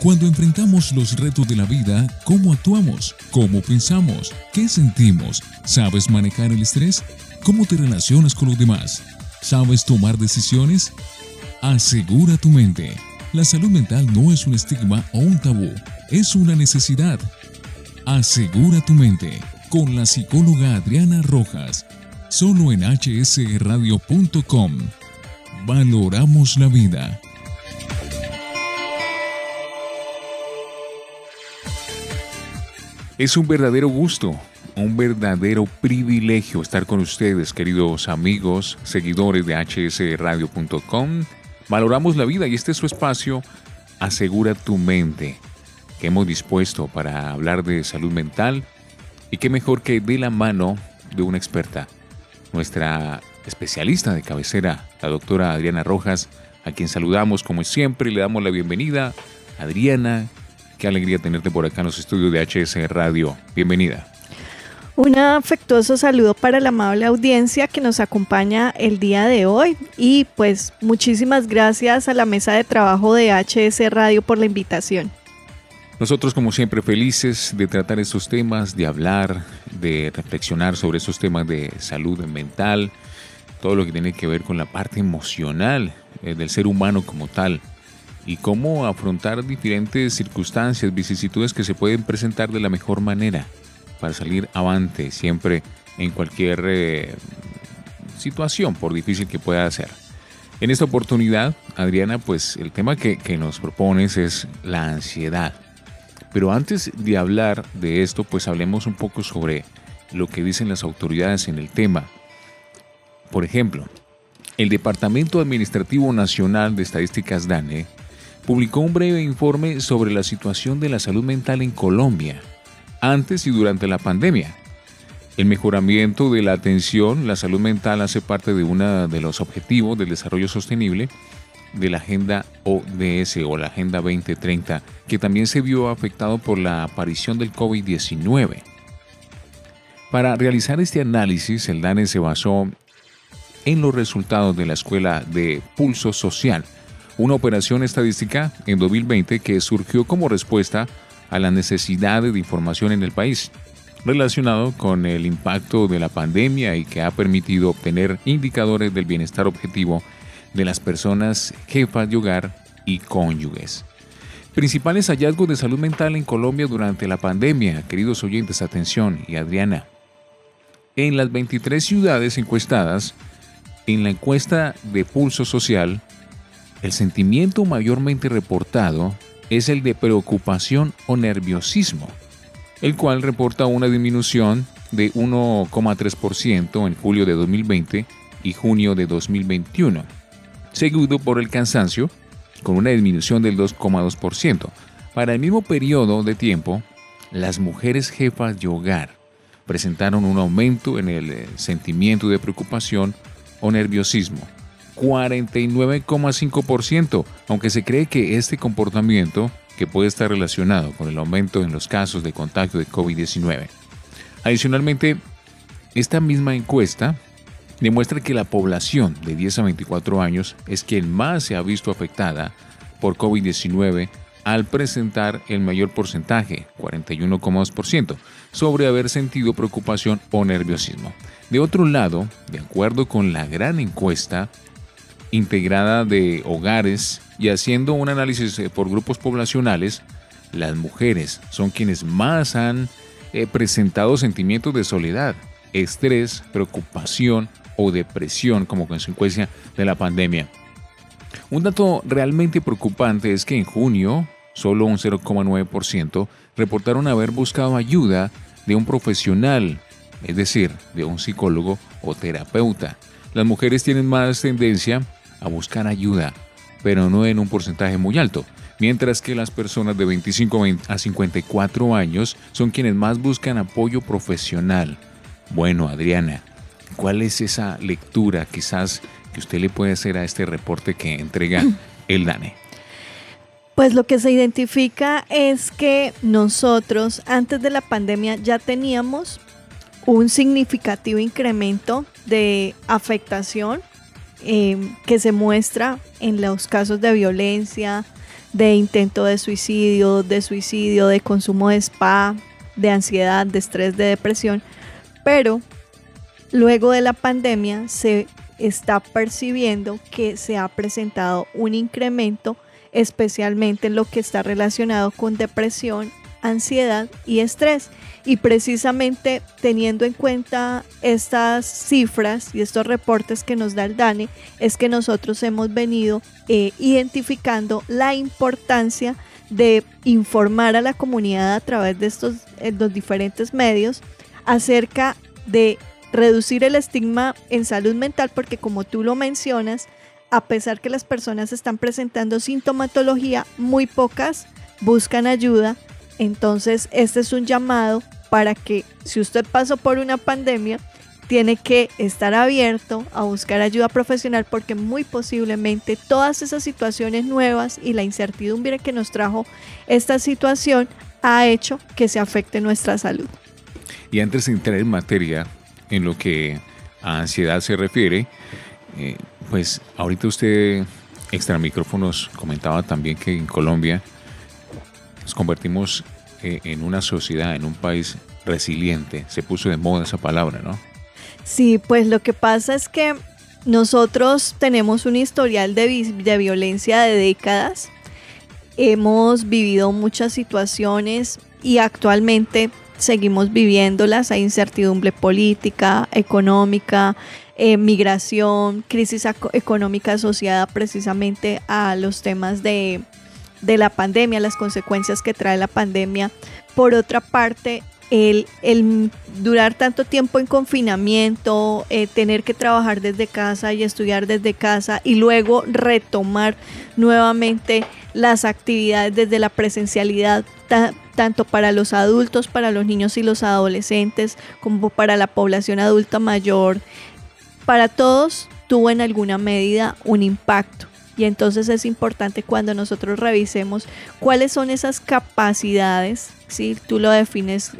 Cuando enfrentamos los retos de la vida, ¿cómo actuamos? ¿Cómo pensamos? ¿Qué sentimos? ¿Sabes manejar el estrés? ¿Cómo te relacionas con los demás? ¿Sabes tomar decisiones? Asegura tu mente. La salud mental no es un estigma o un tabú, es una necesidad. Asegura tu mente con la psicóloga Adriana Rojas, solo en hsradio.com. Valoramos la vida. Es un verdadero gusto, un verdadero privilegio estar con ustedes, queridos amigos, seguidores de hsradio.com. Valoramos la vida y este es su espacio, Asegura tu mente, que hemos dispuesto para hablar de salud mental y qué mejor que de la mano de una experta, nuestra especialista de cabecera, la doctora Adriana Rojas, a quien saludamos como siempre y le damos la bienvenida. Adriana, qué alegría tenerte por acá en los estudios de HS Radio. Bienvenida. Un afectuoso saludo para la amable audiencia que nos acompaña el día de hoy y pues muchísimas gracias a la mesa de trabajo de HS Radio por la invitación. Nosotros como siempre felices de tratar estos temas, de hablar, de reflexionar sobre estos temas de salud mental, todo lo que tiene que ver con la parte emocional del ser humano como tal y cómo afrontar diferentes circunstancias, vicisitudes que se pueden presentar de la mejor manera para salir avante siempre en cualquier situación, por difícil que pueda ser. En esta oportunidad, Adriana, pues el tema que nos propones es la ansiedad. Pero antes de hablar de esto, pues hablemos un poco sobre lo que dicen las autoridades en el tema. Por ejemplo, el Departamento Administrativo Nacional de Estadísticas DANE publicó un breve informe sobre la situación de la salud mental en Colombia, antes y durante la pandemia. El mejoramiento de la atención, la salud mental hace parte de uno de los objetivos del desarrollo sostenible de la Agenda ODS o la Agenda 2030, que también se vio afectado por la aparición del COVID-19. Para realizar este análisis, el DANE se basó en los resultados de la Escuela de Pulso Social, una operación estadística en 2020 que surgió como respuesta a las necesidades de información en el país, relacionado con el impacto de la pandemia y que ha permitido obtener indicadores del bienestar objetivo de las personas jefas de hogar y cónyuges. Principales hallazgos de salud mental en Colombia durante la pandemia, queridos oyentes, atención, y Adriana. En las 23 ciudades encuestadas, en la encuesta de Pulso Social, el sentimiento mayormente reportado es el de preocupación o nerviosismo, el cual reporta una disminución de 1,3% en julio de 2020 y junio de 2021, seguido por el cansancio, con una disminución del 2,2%. Para el mismo periodo de tiempo, las mujeres jefas de hogar presentaron un aumento en el sentimiento de preocupación o nerviosismo, 49,5%, aunque se cree que este comportamiento que puede estar relacionado con el aumento en los casos de contagio de COVID-19. Adicionalmente, esta misma encuesta demuestra que la población de 10 a 24 años es quien más se ha visto afectada por COVID-19 al presentar el mayor porcentaje, 41,2%, sobre haber sentido preocupación o nerviosismo. De otro lado, de acuerdo con la gran encuesta integrada de hogares y haciendo un análisis por grupos poblacionales, las mujeres son quienes más han presentado sentimientos de soledad, estrés, preocupación o depresión como consecuencia de la pandemia. Un dato realmente preocupante es que en junio, solo un 0,9% reportaron haber buscado ayuda de un profesional, es decir, de un psicólogo o terapeuta. Las mujeres tienen más tendencia a buscar ayuda, pero no en un porcentaje muy alto, mientras que las personas de 25 a 54 años son quienes más buscan apoyo profesional. Bueno, Adriana, ¿cuál es esa lectura quizás que usted le puede hacer a este reporte que entrega el DANE? Pues lo que se identifica es que nosotros antes de la pandemia ya teníamos un significativo incremento de afectación que se muestra en los casos de violencia, de intento de suicidio, de consumo de spa, de ansiedad, de estrés, de depresión. Pero luego de la pandemia se está percibiendo que se ha presentado un incremento, especialmente en lo que está relacionado con depresión, ansiedad y estrés. Y precisamente teniendo en cuenta estas cifras y estos reportes que nos da el DANE, es que nosotros hemos venido identificando la importancia de informar a la comunidad a través de los diferentes medios acerca de reducir el estigma en salud mental, porque como tú lo mencionas, a pesar que las personas están presentando sintomatología, muy pocas buscan ayuda. Entonces este es un llamado para que, si usted pasó por una pandemia, tiene que estar abierto a buscar ayuda profesional, porque muy posiblemente todas esas situaciones nuevas y la incertidumbre que nos trajo esta situación ha hecho que se afecte nuestra salud. Y antes de entrar en materia, en lo que a ansiedad se refiere, pues ahorita usted, extra micrófonos, comentaba también que en Colombia nos convertimos en una sociedad, en un país resiliente. Se puso de moda esa palabra, ¿no? Sí, pues lo que pasa es que nosotros tenemos un historial de violencia de décadas. Hemos vivido muchas situaciones y actualmente seguimos viviéndolas. Hay incertidumbre política, económica, migración, crisis económica asociada precisamente a los temas de la pandemia, las consecuencias que trae la pandemia. Por otra parte, el durar tanto tiempo en confinamiento, tener que trabajar desde casa y estudiar desde casa y luego retomar nuevamente las actividades desde la presencialidad, tanto para los adultos, para los niños y los adolescentes, como para la población adulta mayor, para todos tuvo en alguna medida un impacto. Y entonces es importante cuando nosotros revisemos cuáles son esas capacidades, ¿sí? Tú lo defines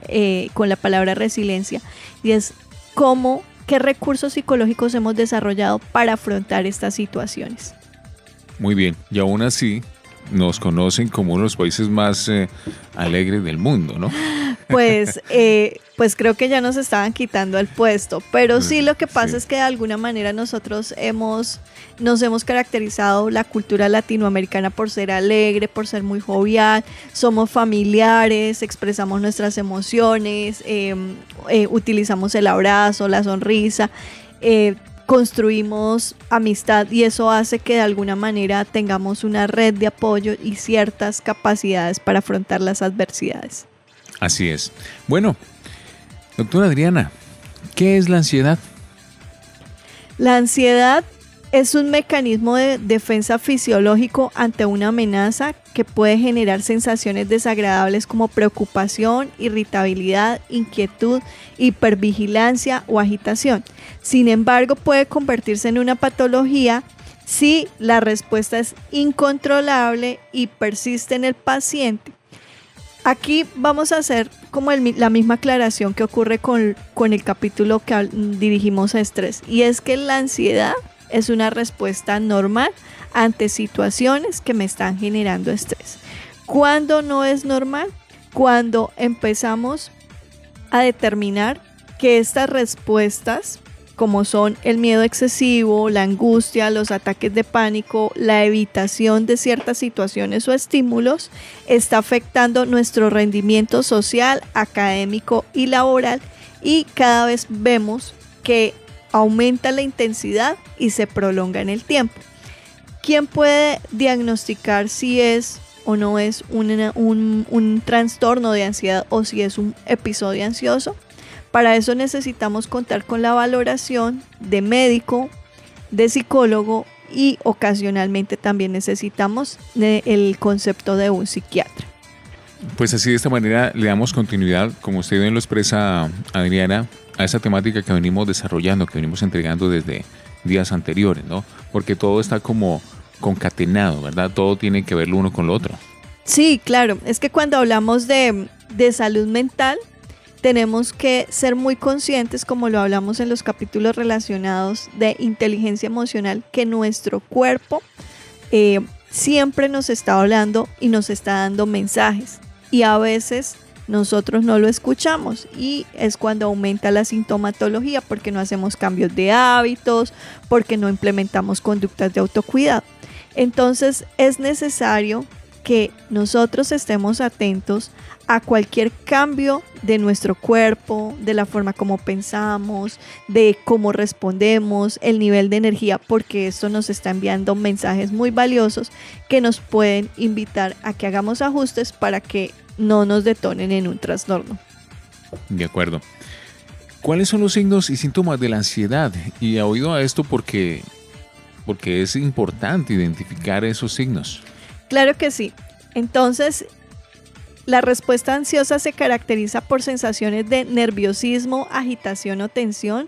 con la palabra resiliencia, y es qué recursos psicológicos hemos desarrollado para afrontar estas situaciones. Muy bien, y aún así nos conocen como uno de los países más alegres del mundo, ¿no? Pues creo que ya nos estaban quitando el puesto, pero sí, lo que pasa es que de alguna manera nosotros nos hemos caracterizado, la cultura latinoamericana, por ser alegre, por ser muy jovial, somos familiares, expresamos nuestras emociones, utilizamos el abrazo, la sonrisa, construimos amistad, y eso hace que de alguna manera tengamos una red de apoyo y ciertas capacidades para afrontar las adversidades. Así es. Bueno, doctora Adriana, ¿qué es la ansiedad? La ansiedad es un mecanismo de defensa fisiológico ante una amenaza que puede generar sensaciones desagradables como preocupación, irritabilidad, inquietud, hipervigilancia o agitación. Sin embargo, puede convertirse en una patología si la respuesta es incontrolable y persiste en el paciente. Aquí vamos a hacer como la misma aclaración que ocurre con el capítulo que dirigimos a estrés, y es que la ansiedad es una respuesta normal ante situaciones que me están generando estrés. ¿Cuándo no es normal? Cuando empezamos a determinar que estas respuestas, como son el miedo excesivo, la angustia, los ataques de pánico, la evitación de ciertas situaciones o estímulos, está afectando nuestro rendimiento social, académico y laboral, y cada vez vemos que aumenta la intensidad y se prolonga en el tiempo. ¿Quién puede diagnosticar si es o no es un trastorno de ansiedad o si es un episodio ansioso? Para eso necesitamos contar con la valoración de médico, de psicólogo, y ocasionalmente también necesitamos el concepto de un psiquiatra. Pues así, de esta manera le damos continuidad, como usted bien lo expresa, Adriana, a esa temática que venimos desarrollando, que venimos entregando desde días anteriores, ¿no? Porque todo está como concatenado, ¿verdad? Todo tiene que ver lo uno con lo otro. Sí, claro. Es que cuando hablamos de salud mental, tenemos que ser muy conscientes, como lo hablamos en los capítulos relacionados de inteligencia emocional, que nuestro cuerpo siempre nos está hablando y nos está dando mensajes. Y a veces nosotros no lo escuchamos y es cuando aumenta la sintomatología porque no hacemos cambios de hábitos, porque no implementamos conductas de autocuidado. Entonces es necesario que nosotros estemos atentos a cualquier cambio de nuestro cuerpo, de la forma como pensamos, de cómo respondemos, el nivel de energía, porque esto nos está enviando mensajes muy valiosos que nos pueden invitar a que hagamos ajustes para que no nos detonen en un trastorno. De acuerdo. ¿Cuáles son los signos y síntomas de la ansiedad? Y he oído a esto porque es importante identificar esos signos. Claro que sí. Entonces, la respuesta ansiosa se caracteriza por sensaciones de nerviosismo, agitación o tensión,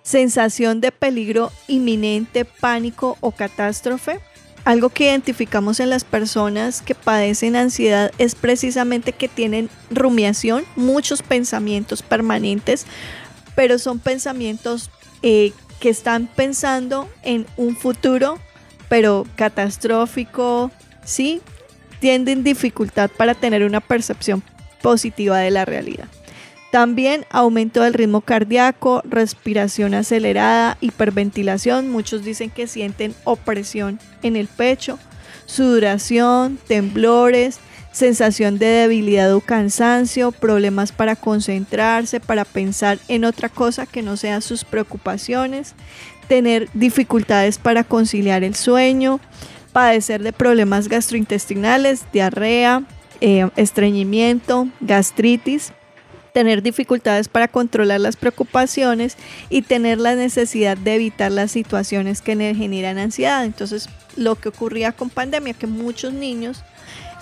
sensación de peligro inminente, pánico o catástrofe. Algo que identificamos en las personas que padecen ansiedad es precisamente que tienen rumiación, muchos pensamientos permanentes, pero son pensamientos que están pensando en un futuro, pero catastrófico, ¿sí? Tienen dificultad para tener una percepción positiva de la realidad. También aumento del ritmo cardíaco, respiración acelerada, hiperventilación. Muchos dicen que sienten opresión en el pecho, sudoración, temblores, sensación de debilidad o cansancio, problemas para concentrarse, para pensar en otra cosa que no sean sus preocupaciones, tener dificultades para conciliar el sueño, padecer de problemas gastrointestinales, diarrea, estreñimiento, gastritis, tener dificultades para controlar las preocupaciones y tener la necesidad de evitar las situaciones que le generan ansiedad. Entonces, lo que ocurría con pandemia, que muchos niños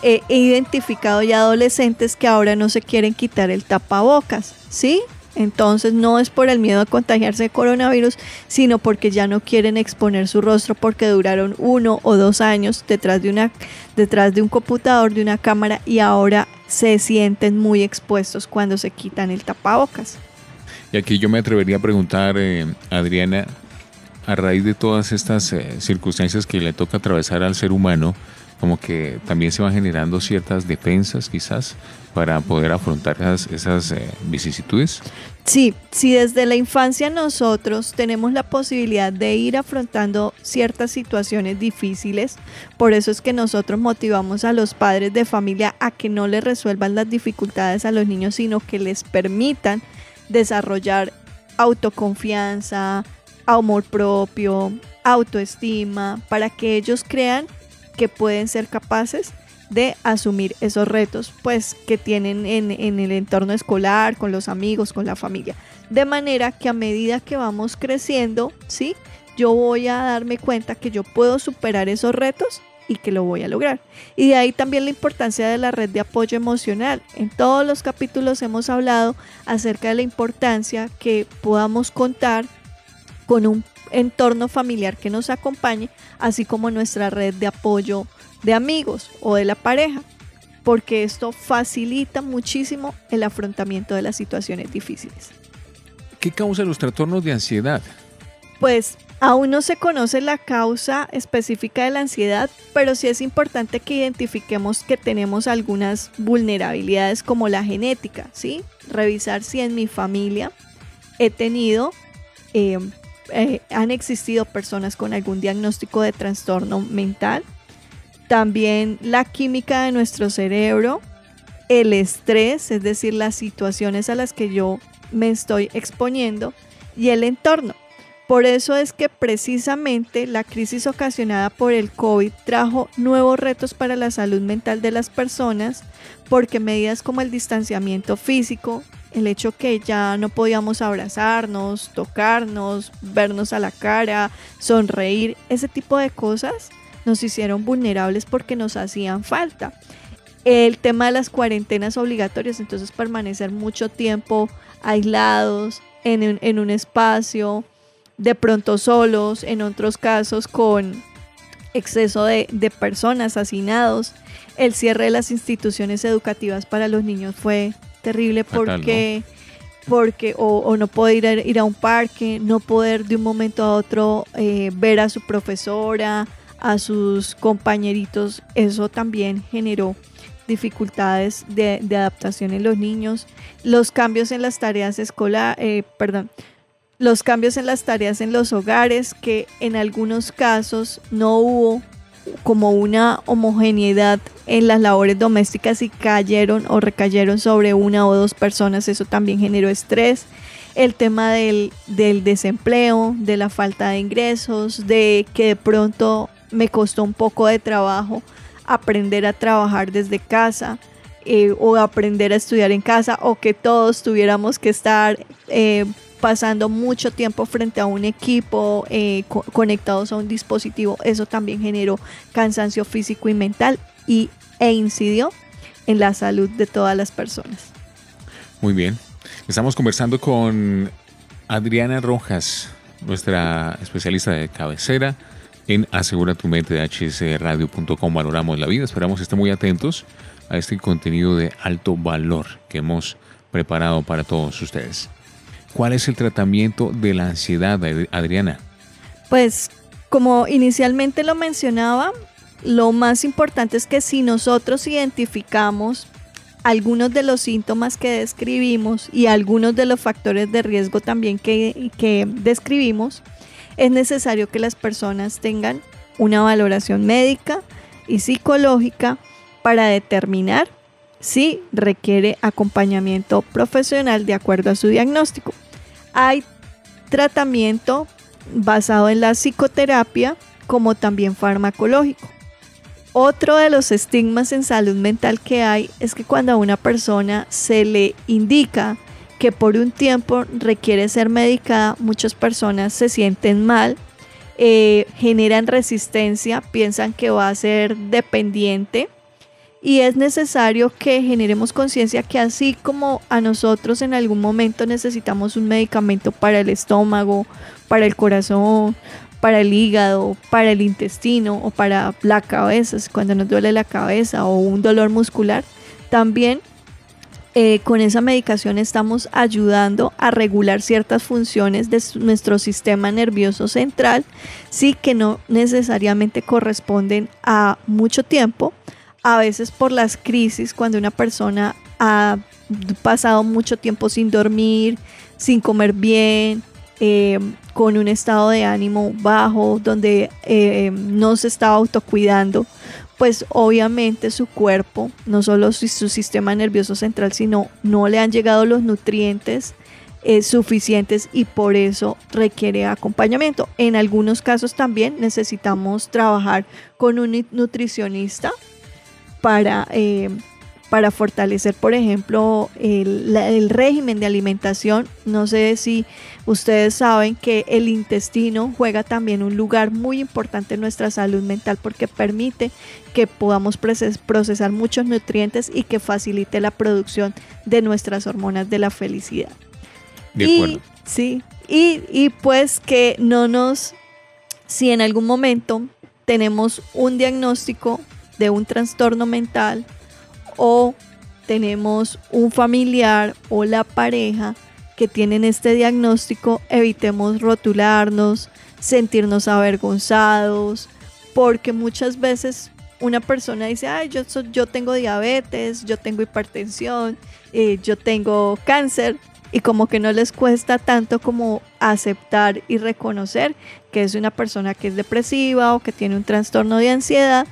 he identificado ya adolescentes que ahora no se quieren quitar el tapabocas, ¿sí? Entonces no es por el miedo a contagiarse de coronavirus, sino porque ya no quieren exponer su rostro porque duraron 1 o 2 años detrás de un computador, de una cámara, y ahora se sienten muy expuestos cuando se quitan el tapabocas. Y aquí yo me atrevería a preguntar, Adriana, a raíz de todas estas circunstancias que le toca atravesar al ser humano, como que también se van generando ciertas defensas quizás para poder afrontar esas vicisitudes. Sí, si desde la infancia nosotros tenemos la posibilidad de ir afrontando ciertas situaciones difíciles, por eso es que nosotros motivamos a los padres de familia a que no les resuelvan las dificultades a los niños, sino que les permitan desarrollar autoconfianza, amor propio, autoestima, para que ellos crean que pueden ser capaces de asumir esos retos pues que tienen en el entorno escolar, con los amigos, con la familia. De manera que a medida que vamos creciendo, ¿sí?, yo voy a darme cuenta que yo puedo superar esos retos y que lo voy a lograr. Y de ahí también la importancia de la red de apoyo emocional. En todos los capítulos hemos hablado acerca de la importancia que podamos contar con un entorno familiar que nos acompañe, así como nuestra red de apoyo de amigos o de la pareja, porque esto facilita muchísimo el afrontamiento de las situaciones difíciles. ¿Qué causa los trastornos de ansiedad? Pues aún no se conoce la causa específica de la ansiedad, pero sí es importante que identifiquemos que tenemos algunas vulnerabilidades como la genética, ¿sí? Revisar si en mi familia he tenido han existido personas con algún diagnóstico de trastorno mental. También la química de nuestro cerebro, el estrés, es decir, las situaciones a las que yo me estoy exponiendo, y el entorno. Por eso es que precisamente la crisis ocasionada por el COVID trajo nuevos retos para la salud mental de las personas, porque medidas como el distanciamiento físico, el hecho que ya no podíamos abrazarnos, tocarnos, vernos a la cara, sonreír, ese tipo de cosas nos hicieron vulnerables porque nos hacían falta. El tema de las cuarentenas obligatorias, entonces permanecer mucho tiempo aislados en un espacio, de pronto solos, en otros casos con exceso de personas, hacinados. El cierre de las instituciones educativas para los niños fue terrible porque no poder ir a un parque, no poder de un momento a otro ver a su profesora, a sus compañeritos, eso también generó dificultades de adaptación en los niños. Los cambios en las tareas los cambios en las tareas en los hogares, que en algunos casos no hubo como una homogeneidad en las labores domésticas y cayeron o recayeron sobre una o dos personas, eso también generó estrés. El tema del desempleo, de la falta de ingresos, de que de pronto me costó un poco de trabajo aprender a trabajar desde casa, o aprender a estudiar en casa, o que todos tuviéramos que estar pasando mucho tiempo frente a un equipo, conectados a un dispositivo. Eso también generó cansancio físico y mental e incidió en la salud de todas las personas. Muy bien. Estamos conversando con Adriana Rojas, nuestra especialista de cabecera en Asegura tu Mente de hsradio.com. Valoramos la vida. Esperamos que estén muy atentos a este contenido de alto valor que hemos preparado para todos ustedes. ¿Cuál es el tratamiento de la ansiedad, Adriana? Pues, como inicialmente lo mencionaba, lo más importante es que si nosotros identificamos algunos de los síntomas que describimos y algunos de los factores de riesgo también que describimos, es necesario que las personas tengan una valoración médica y psicológica para determinar si requiere acompañamiento profesional de acuerdo a su diagnóstico. Hay tratamiento basado en la psicoterapia como también farmacológico. Otro de los estigmas en salud mental que hay es que cuando a una persona se le indica que por un tiempo requiere ser medicada, muchas personas se sienten mal, generan resistencia, piensan que va a ser dependiente, y es necesario que generemos conciencia que así como a nosotros en algún momento necesitamos un medicamento para el estómago, para el corazón, para el hígado, para el intestino o para la cabeza, cuando nos duele la cabeza o un dolor muscular, también con esa medicación estamos ayudando a regular ciertas funciones de nuestro sistema nervioso central, sí, que no necesariamente corresponden a mucho tiempo. A veces por las crisis, cuando una persona ha pasado mucho tiempo sin dormir, sin comer bien, con un estado de ánimo bajo, donde no se estaba autocuidando, pues obviamente su cuerpo, no solo su sistema nervioso central, sino no le han llegado los nutrientes suficientes y por eso requiere acompañamiento. En algunos casos también necesitamos trabajar con un nutricionista para fortalecer, por ejemplo, el régimen de alimentación. No sé si ustedes saben que el intestino juega también un lugar muy importante en nuestra salud mental, porque permite que podamos procesar muchos nutrientes y que facilite la producción de nuestras hormonas de la felicidad. De acuerdo. Sí, y pues que si en algún momento tenemos un diagnóstico de un trastorno mental, o tenemos un familiar o la pareja que tienen este diagnóstico, evitemos rotularnos, sentirnos avergonzados, porque muchas veces una persona dice: ay, yo tengo diabetes, yo tengo hipertensión, yo tengo cáncer, y como que no les cuesta tanto como aceptar y reconocer que es una persona que es depresiva o que tiene un trastorno de ansiedad,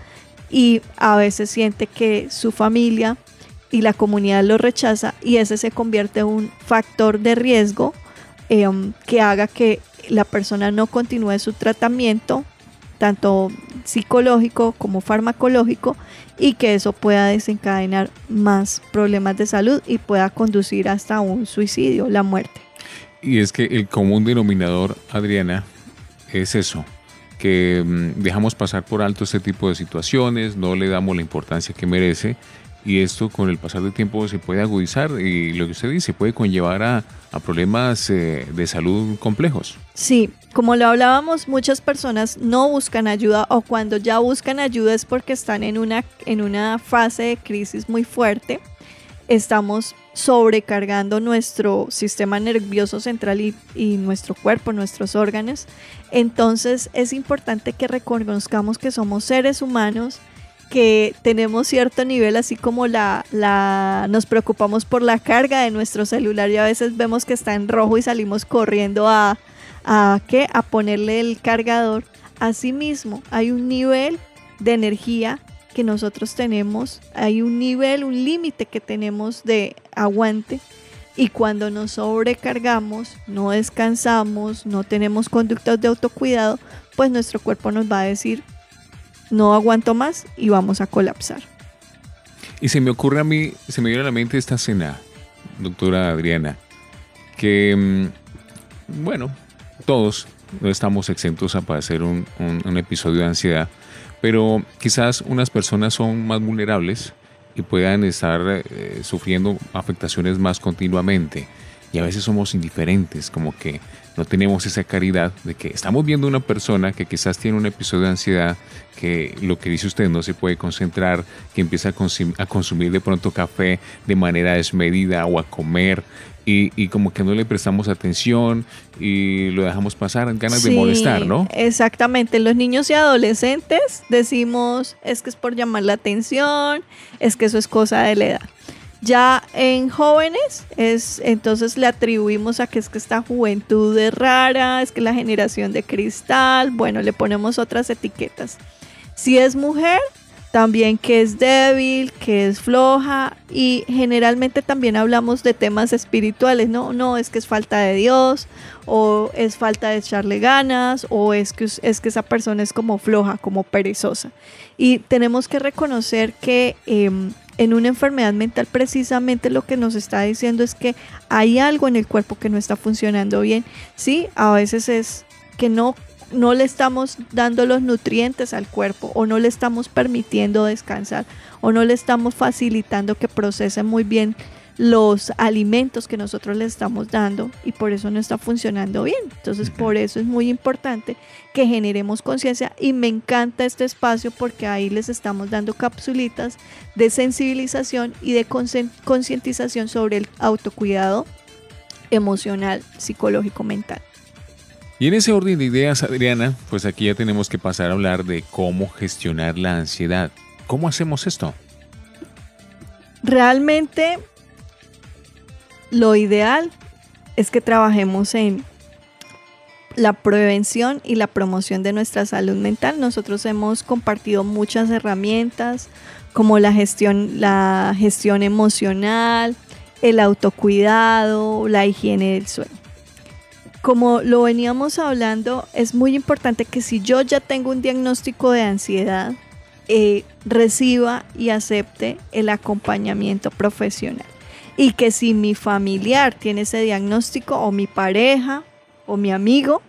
y a veces siente que su familia y la comunidad lo rechaza, y ese se convierte en un factor de riesgo que haga que la persona no continúe su tratamiento, tanto psicológico como farmacológico, y que eso pueda desencadenar más problemas de salud y pueda conducir hasta un suicidio, la muerte. Y es que el común denominador, Adriana, es eso, que dejamos pasar por alto este tipo de situaciones, no le damos la importancia que merece, y esto con el pasar del tiempo se puede agudizar, y lo que usted dice puede conllevar a problemas de salud complejos. Sí, como lo hablábamos, muchas personas no buscan ayuda, o cuando ya buscan ayuda es porque están en una fase de crisis muy fuerte, estamos sobrecargando nuestro sistema nervioso central y nuestro cuerpo, nuestros órganos. Entonces es importante que reconozcamos que somos seres humanos, que tenemos cierto nivel, así como nos preocupamos por la carga de nuestro celular y a veces vemos que está en rojo y salimos corriendo a ponerle el cargador. Asimismo, hay un nivel de energía que nosotros tenemos, hay un nivel, un límite que tenemos de aguante, y cuando nos sobrecargamos, no descansamos, no tenemos conductas de autocuidado, pues nuestro cuerpo nos va a decir: no aguanto más y vamos a colapsar. Y se me viene a la mente esta escena, doctora Adriana, que, bueno, todos no estamos exentos a padecer un episodio de ansiedad, pero quizás unas personas son más vulnerables y puedan estar sufriendo afectaciones más continuamente. Y a veces somos indiferentes, como que no tenemos esa caridad de que estamos viendo una persona que quizás tiene un episodio de ansiedad, que lo que dice usted no se puede concentrar, que empieza a consumir de pronto café de manera desmedida o a comer y como que no le prestamos atención y lo dejamos pasar en ganas de molestar, ¿no? Exactamente. Los niños y adolescentes decimos: es que es por llamar la atención, es que eso es cosa de la edad. Ya en jóvenes, entonces le atribuimos a que es que esta juventud es rara, es que la generación de cristal, bueno, le ponemos otras etiquetas. Si es mujer, también que es débil, que es floja, y generalmente también hablamos de temas espirituales, no, es que es falta de Dios, o es falta de echarle ganas, o es que esa persona es como floja, como perezosa. Y tenemos que reconocer que en una enfermedad mental precisamente lo que nos está diciendo es que hay algo en el cuerpo que no está funcionando bien. Sí, a veces es que no le estamos dando los nutrientes al cuerpo, o no le estamos permitiendo descansar, o no le estamos facilitando que procese muy bien los alimentos que nosotros le estamos dando, y por eso no está funcionando bien. Entonces, por eso es muy importante que generemos conciencia, y me encanta este espacio porque ahí les estamos dando capsulitas de sensibilización y de concientización sobre el autocuidado emocional, psicológico, mental. Y en ese orden de ideas, Adriana, pues aquí ya tenemos que pasar a hablar de cómo gestionar la ansiedad. ¿Cómo hacemos esto? Realmente, lo ideal es que trabajemos en la prevención y la promoción de nuestra salud mental. Nosotros hemos compartido muchas herramientas como la gestión emocional, el autocuidado, la higiene del sueño. Como lo veníamos hablando, es muy importante que si yo ya tengo un diagnóstico de ansiedad, reciba y acepte el acompañamiento profesional. Y que si mi familiar tiene ese diagnóstico, o mi pareja, o mi amigo,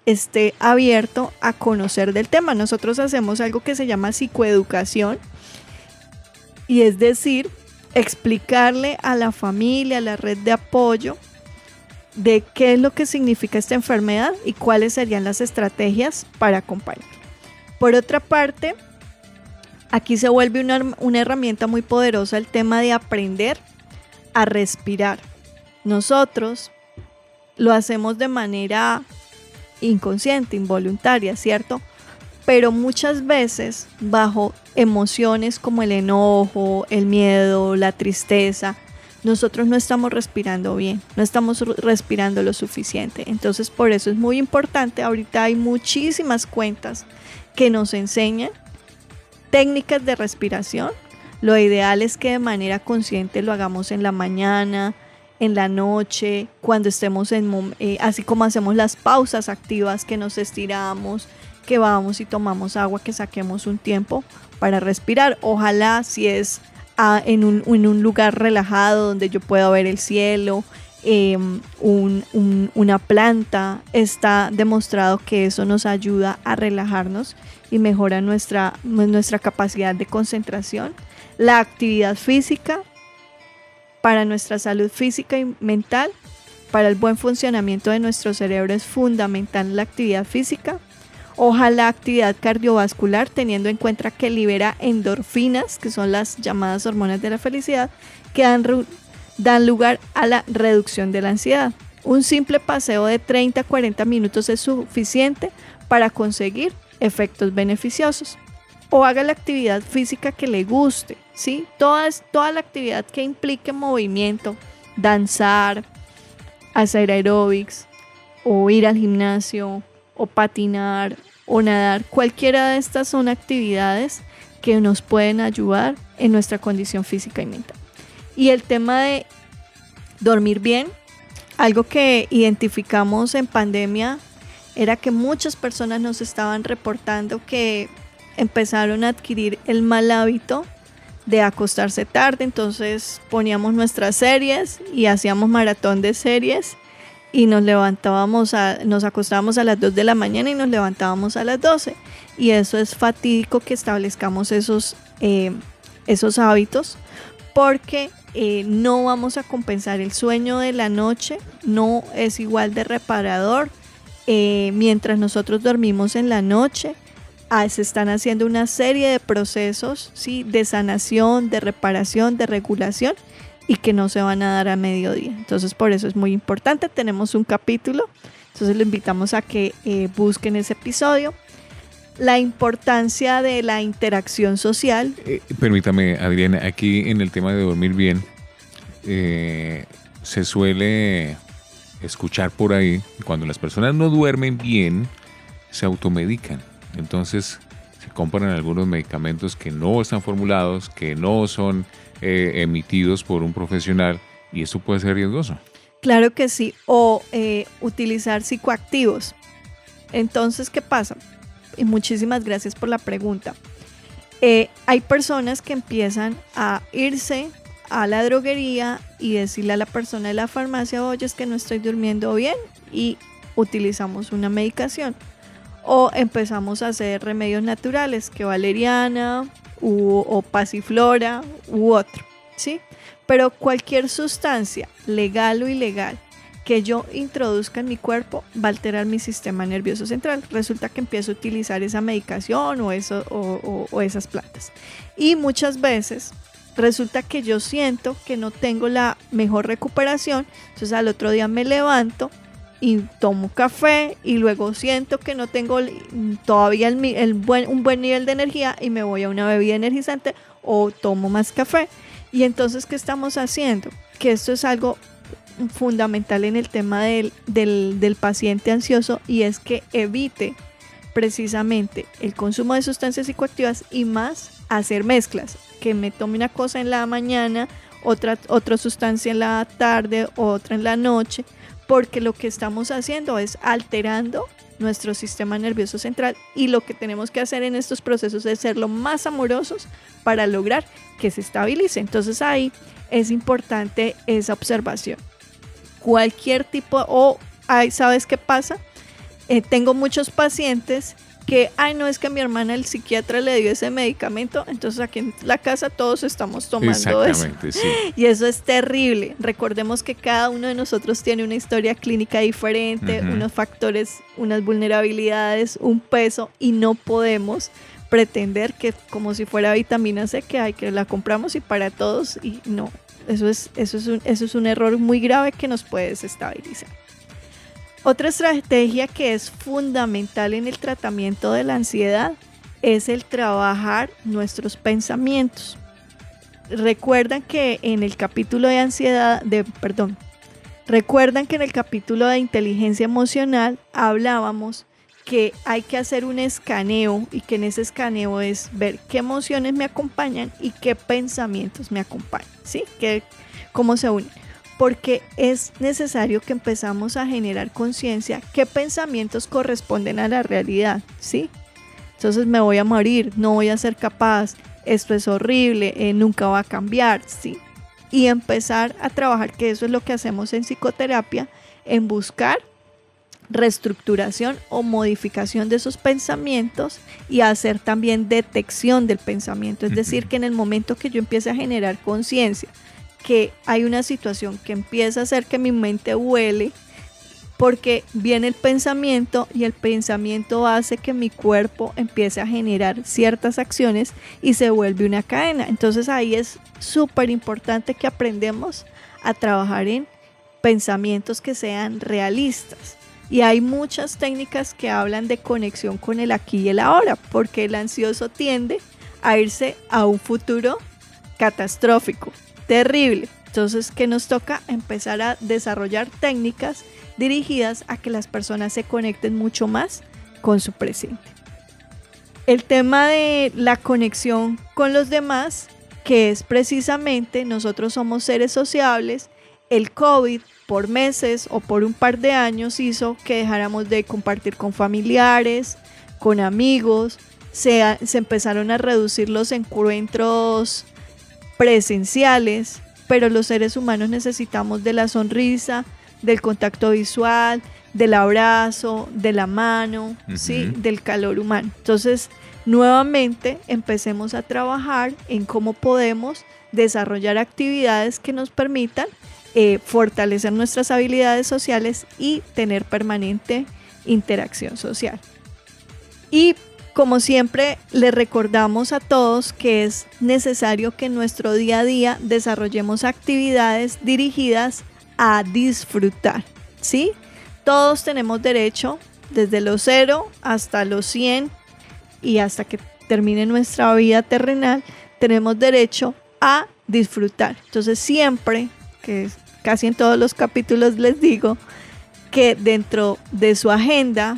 esté abierto a conocer del tema. Nosotros hacemos algo que se llama psicoeducación, y es decir, explicarle a la familia, a la red de apoyo, de qué es lo que significa esta enfermedad y cuáles serían las estrategias para acompañar. Por otra parte, aquí se vuelve una herramienta muy poderosa el tema de aprender a respirar. Nosotros lo hacemos de manera inconsciente, involuntaria, ¿cierto? Pero muchas veces bajo emociones como el enojo, el miedo, la tristeza, nosotros no estamos respirando bien, no estamos respirando lo suficiente. Entonces, por eso es muy importante. Ahorita hay muchísimas cuentas que nos enseñan técnicas de respiración. Lo ideal es que de manera consciente lo hagamos en la mañana, en la noche, cuando estemos así como hacemos las pausas activas, que nos estiramos, que vamos y tomamos agua, que saquemos un tiempo para respirar. Ojalá si es en un lugar relajado donde yo pueda ver el cielo, una planta. Está demostrado que eso nos ayuda a relajarnos y mejora nuestra capacidad de concentración. La actividad física, para nuestra salud física y mental, para el buen funcionamiento de nuestro cerebro es fundamental la actividad física. Ojalá actividad cardiovascular, teniendo en cuenta que libera endorfinas, que son las llamadas hormonas de la felicidad, que dan lugar a la reducción de la ansiedad. Un simple paseo de 30 a 40 minutos es suficiente para conseguir efectos beneficiosos. O haga la actividad física que le guste, ¿sí? Toda la actividad que implique movimiento, danzar, hacer aeróbics, o ir al gimnasio, o patinar, o nadar. Cualquiera de estas son actividades que nos pueden ayudar en nuestra condición física y mental. Y el tema de dormir bien, algo que identificamos en pandemia era que muchas personas nos estaban reportando que empezaron a adquirir el mal hábito de acostarse tarde. Entonces poníamos nuestras series y hacíamos maratón de series y nos acostábamos a las 2 de la mañana y nos levantábamos a las 12, y eso es fatídico que establezcamos esos hábitos, porque no vamos a compensar el sueño de la noche, no es igual de reparador. Mientras nosotros dormimos en la noche, se están haciendo una serie de procesos, ¿sí?, de sanación, de reparación, de regulación, y que no se van a dar a mediodía. Entonces por eso es muy importante. Tenemos un capítulo, entonces lo invitamos a que busquen ese episodio. La importancia de la interacción social. Permítame, Adriana, aquí en el tema de dormir bien, se suele escuchar por ahí, cuando las personas no duermen bien, se automedican. Entonces se compran algunos medicamentos que no están formulados, que no son emitidos por un profesional, y eso puede ser riesgoso. Claro que sí, o utilizar psicoactivos. Entonces, ¿qué pasa? Y muchísimas gracias por la pregunta. Hay personas que empiezan a irse a la droguería y decirle a la persona de la farmacia: oye, es que no estoy durmiendo bien, y utilizamos una medicación. O empezamos a hacer remedios naturales, que valeriana o pasiflora u otro, ¿sí? Pero cualquier sustancia, legal o ilegal, que yo introduzca en mi cuerpo va a alterar mi sistema nervioso central. Resulta que empiezo a utilizar esa medicación o esas plantas. Y muchas veces resulta que yo siento que no tengo la mejor recuperación, entonces al otro día me levanto y tomo café, y luego siento que no tengo todavía un buen nivel de energía y me voy a una bebida energizante o tomo más café. Y entonces, ¿qué estamos haciendo? Que esto es algo fundamental en el tema del paciente ansioso, y es que evite precisamente el consumo de sustancias psicoactivas, y más hacer mezclas, que me tome una cosa en la mañana, otra sustancia en la tarde, otra en la noche, porque lo que estamos haciendo es alterando nuestro sistema nervioso central, y lo que tenemos que hacer en estos procesos es ser lo más amorosos para lograr que se estabilice. Entonces ahí es importante esa observación. Cualquier tipo, ¿sabes qué pasa? Tengo muchos pacientes que, no, es que mi hermana, el psiquiatra, le dio ese medicamento, entonces aquí en la casa todos estamos tomando eso. Sí. Y eso es terrible. Recordemos que cada uno de nosotros tiene una historia clínica diferente, unos factores, unas vulnerabilidades, un peso, y no podemos pretender que como si fuera vitamina C, que la compramos y para todos, y no. Eso es un error muy grave que nos puede desestabilizar. Otra estrategia que es fundamental en el tratamiento de la ansiedad es el trabajar nuestros pensamientos. Recuerdan que en el capítulo de inteligencia emocional hablábamos que hay que hacer un escaneo, y que en ese escaneo es ver qué emociones me acompañan y qué pensamientos me acompañan, ¿sí? Cómo se unen. Porque es necesario que empezamos a generar conciencia qué pensamientos corresponden a la realidad, ¿sí? Entonces, me voy a morir, no voy a ser capaz, esto es horrible, nunca va a cambiar, ¿sí? Y empezar a trabajar, que eso es lo que hacemos en psicoterapia, en buscar reestructuración o modificación de esos pensamientos, y hacer también detección del pensamiento. Es decir, que en el momento que yo empiece a generar conciencia que hay una situación que empieza a hacer que mi mente vuele, porque viene el pensamiento y el pensamiento hace que mi cuerpo empiece a generar ciertas acciones y se vuelve una cadena. Entonces ahí es súper importante que aprendamos a trabajar en pensamientos que sean realistas. Y hay muchas técnicas que hablan de conexión con el aquí y el ahora, porque el ansioso tiende a irse a un futuro catastrófico, terrible. Entonces, ¿qué nos toca? Empezar a desarrollar técnicas dirigidas a que las personas se conecten mucho más con su presente. El tema de la conexión con los demás, que es precisamente, nosotros somos seres sociables. El COVID por meses o por un par de años hizo que dejáramos de compartir con familiares, con amigos, se empezaron a reducir los encuentros presenciales, pero los seres humanos necesitamos de la sonrisa, del contacto visual, del abrazo, de la mano, ¿sí? Del calor humano. Entonces, nuevamente empecemos a trabajar en cómo podemos desarrollar actividades que nos permitan fortalecer nuestras habilidades sociales y tener permanente interacción social. Y como siempre, les recordamos a todos que es necesario que en nuestro día a día desarrollemos actividades dirigidas a disfrutar, ¿sí? Todos tenemos derecho, desde los 0 hasta los 100 y hasta que termine nuestra vida terrenal, tenemos derecho a disfrutar. Entonces siempre, que casi en todos los capítulos les digo, que dentro de su agenda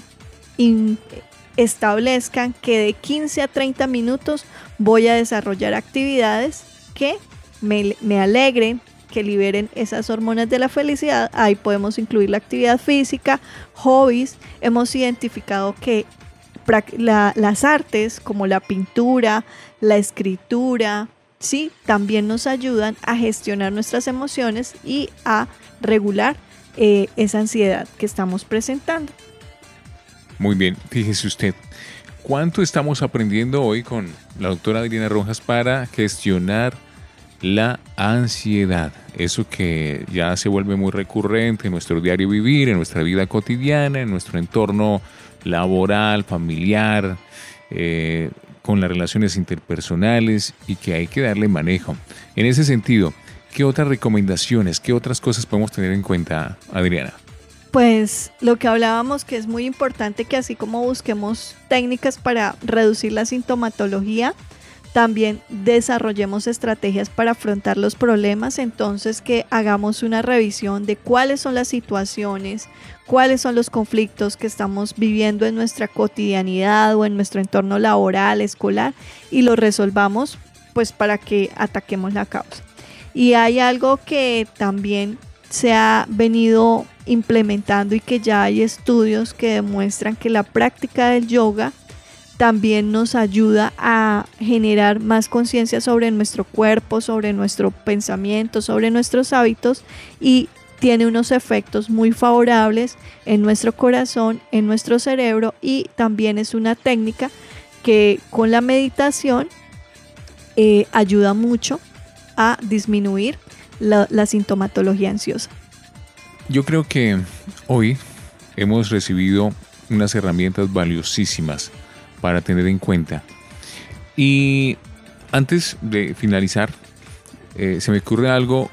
establezcan que de 15 a 30 minutos voy a desarrollar actividades que me alegren, que liberen esas hormonas de la felicidad. Ahí podemos incluir la actividad física, hobbies. Hemos identificado que las artes como la pintura, la escritura, sí, también nos ayudan a gestionar nuestras emociones y a regular esa ansiedad que estamos presentando. Muy bien, fíjese usted, ¿cuánto estamos aprendiendo hoy con la doctora Adriana Rojas para gestionar la ansiedad? Eso que ya se vuelve muy recurrente en nuestro diario vivir, en nuestra vida cotidiana, en nuestro entorno laboral, familiar, con las relaciones interpersonales, y que hay que darle manejo. En ese sentido, ¿qué otras recomendaciones, qué otras cosas podemos tener en cuenta, Adriana? Pues lo que hablábamos, que es muy importante que así como busquemos técnicas para reducir la sintomatología, también desarrollemos estrategias para afrontar los problemas. Entonces, que hagamos una revisión de cuáles son las situaciones, cuáles son los conflictos que estamos viviendo en nuestra cotidianidad o en nuestro entorno laboral, escolar, y los resolvamos, pues para que ataquemos la causa. Y hay algo que también se ha venido implementando y que ya hay estudios que demuestran que la práctica del yoga también nos ayuda a generar más conciencia sobre nuestro cuerpo, sobre nuestro pensamiento, sobre nuestros hábitos, y tiene unos efectos muy favorables en nuestro corazón, en nuestro cerebro, y también es una técnica que con la meditación ayuda mucho a disminuir la sintomatología ansiosa. Yo creo que hoy hemos recibido unas herramientas valiosísimas para tener en cuenta. Y antes de finalizar, se me ocurre algo,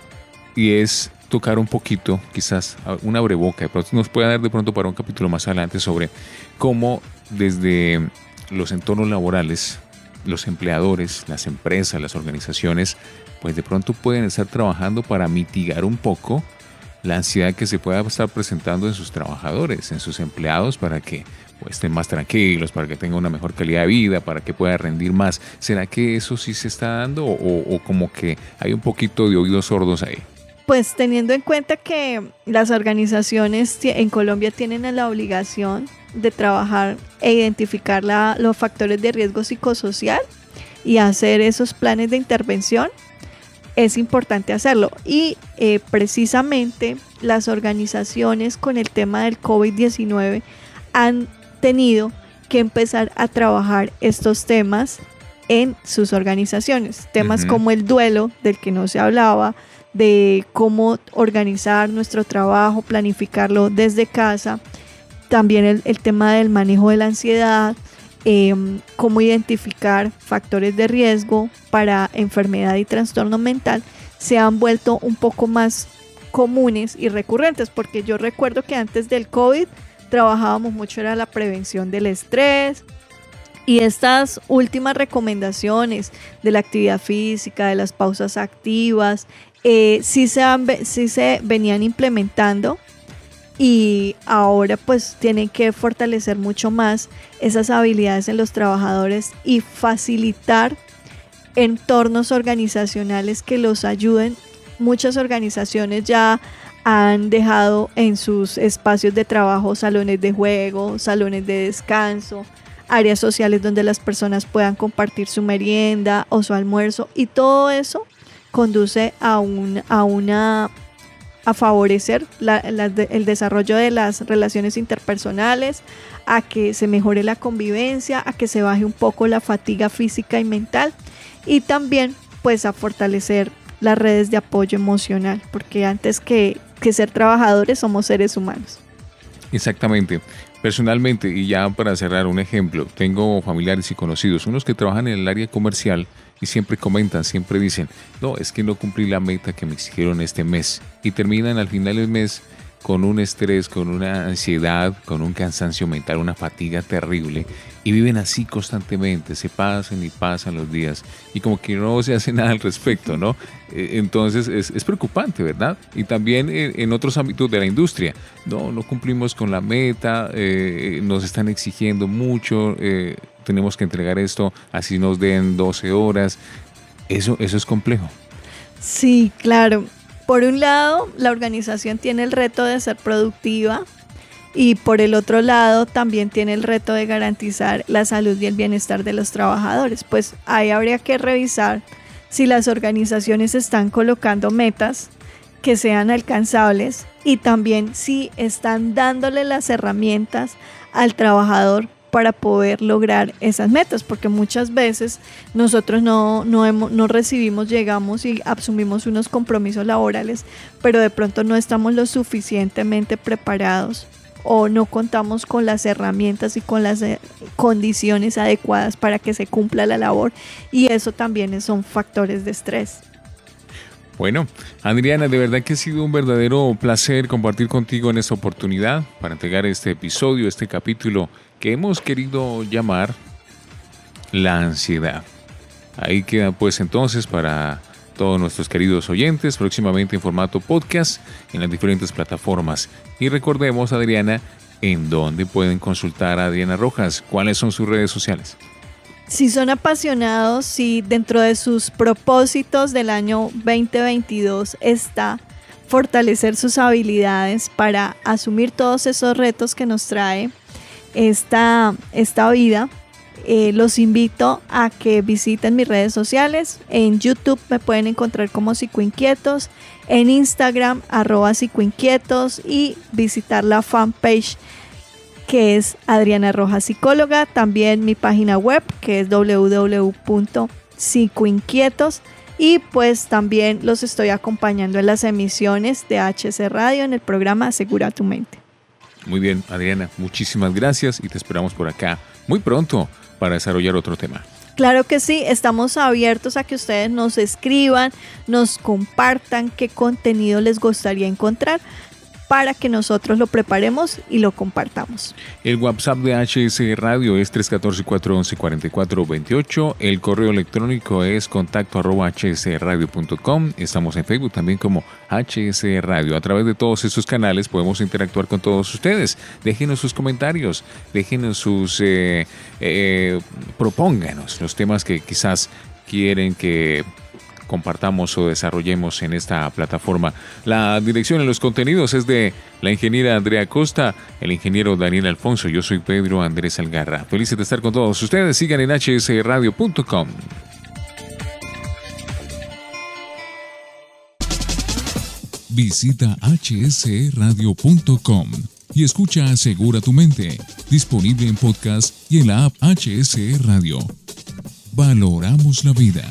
y es tocar un poquito, quizás una abreboca, nos puede dar de pronto para un capítulo más adelante, sobre cómo desde los entornos laborales, los empleadores, las empresas, las organizaciones, pues de pronto pueden estar trabajando para mitigar un poco la ansiedad que se pueda estar presentando en sus trabajadores, en sus empleados, para que pues, estén más tranquilos, para que tengan una mejor calidad de vida, para que pueda rendir más. ¿Será que eso sí se está dando o como que hay un poquito de oídos sordos ahí? Pues teniendo en cuenta que las organizaciones en Colombia tienen la obligación de trabajar e identificar los factores de riesgo psicosocial y hacer esos planes de intervención, es importante hacerlo. Y precisamente las organizaciones con el tema del COVID-19 han tenido que empezar a trabajar estos temas en sus organizaciones. Temas como el duelo, del que no se hablaba, de cómo organizar nuestro trabajo, planificarlo desde casa. También el tema del manejo de la ansiedad, cómo identificar factores de riesgo para enfermedad y trastorno mental, se han vuelto un poco más comunes y recurrentes, porque yo recuerdo que antes del COVID trabajábamos mucho, era la prevención del estrés, y estas últimas recomendaciones de la actividad física, de las pausas activas, sí se venían implementando, y ahora pues tienen que fortalecer mucho más esas habilidades en los trabajadores y facilitar entornos organizacionales que los ayuden. Muchas organizaciones ya han dejado en sus espacios de trabajo salones de juego, salones de descanso, áreas sociales donde las personas puedan compartir su merienda o su almuerzo, y todo eso conduce a favorecer el desarrollo de las relaciones interpersonales, a que se mejore la convivencia, a que se baje un poco la fatiga física y mental, y también pues a fortalecer las redes de apoyo emocional, porque antes que ser trabajadores somos seres humanos. Exactamente. Personalmente, y ya para cerrar un ejemplo, tengo familiares y conocidos, unos que trabajan en el área comercial y siempre comentan, siempre dicen, no, es que no cumplí la meta que me exigieron este mes, y terminan al final del mes con un estrés, con una ansiedad, con un cansancio mental, una fatiga terrible, y viven así constantemente, se pasan y pasan los días y como que no se hace nada al respecto, ¿no? Entonces es preocupante, ¿verdad? Y también en otros ámbitos de la industria, no cumplimos con la meta, nos están exigiendo mucho, tenemos que entregar esto, así nos den 12 horas, eso es complejo. Sí, claro. Por un lado, la organización tiene el reto de ser productiva, y por el otro lado también tiene el reto de garantizar la salud y el bienestar de los trabajadores. Pues ahí habría que revisar si las organizaciones están colocando metas que sean alcanzables, y también si están dándole las herramientas al trabajador para poder lograr esas metas, porque muchas veces nosotros no recibimos, llegamos y asumimos unos compromisos laborales, pero de pronto no estamos lo suficientemente preparados o no contamos con las herramientas y con las condiciones adecuadas para que se cumpla la labor, y eso también son factores de estrés. Bueno, Adriana, de verdad que ha sido un verdadero placer compartir contigo en esta oportunidad para entregar este episodio, este capítulo que hemos querido llamar La ansiedad. Ahí queda pues entonces para todos nuestros queridos oyentes, próximamente en formato podcast en las diferentes plataformas. Y recordemos, Adriana, ¿en dónde pueden consultar a Adriana Rojas? ¿Cuáles son sus redes sociales? Si son apasionados, si dentro de sus propósitos del año 2022 está fortalecer sus habilidades para asumir todos esos retos que nos trae esta vida, los invito a que visiten mis redes sociales. En YouTube me pueden encontrar como Psicoinquietos, en Instagram @psicoinquietos, y visitar la fanpage que es Adriana Rojas Psicóloga, también mi página web que es www.psicoinquietos, y pues también los estoy acompañando en las emisiones de HC Radio en el programa Asegura tu Mente. Muy bien, Adriana, muchísimas gracias y te esperamos por acá muy pronto para desarrollar otro tema. Claro que sí, estamos abiertos a que ustedes nos escriban, nos compartan qué contenido les gustaría encontrar para que nosotros lo preparemos y lo compartamos. El WhatsApp de HC Radio es 314-411-4428. El correo electrónico es contacto@hsradio.com. Estamos en Facebook también como HC Radio. A través de todos estos canales podemos interactuar con todos ustedes. Déjenos sus comentarios, déjenos sus... propónganos los temas que quizás quieren que compartamos o desarrollemos en esta plataforma. La dirección en los contenidos es de la ingeniera Andrea Costa, el ingeniero Daniel Alfonso. Yo soy Pedro Andrés Algarra. Felices de estar con todos ustedes. Sigan en hsradio.com. Visita hsradio.com y escucha Asegura tu Mente, disponible en podcast y en la app HSE Radio. Valoramos la vida.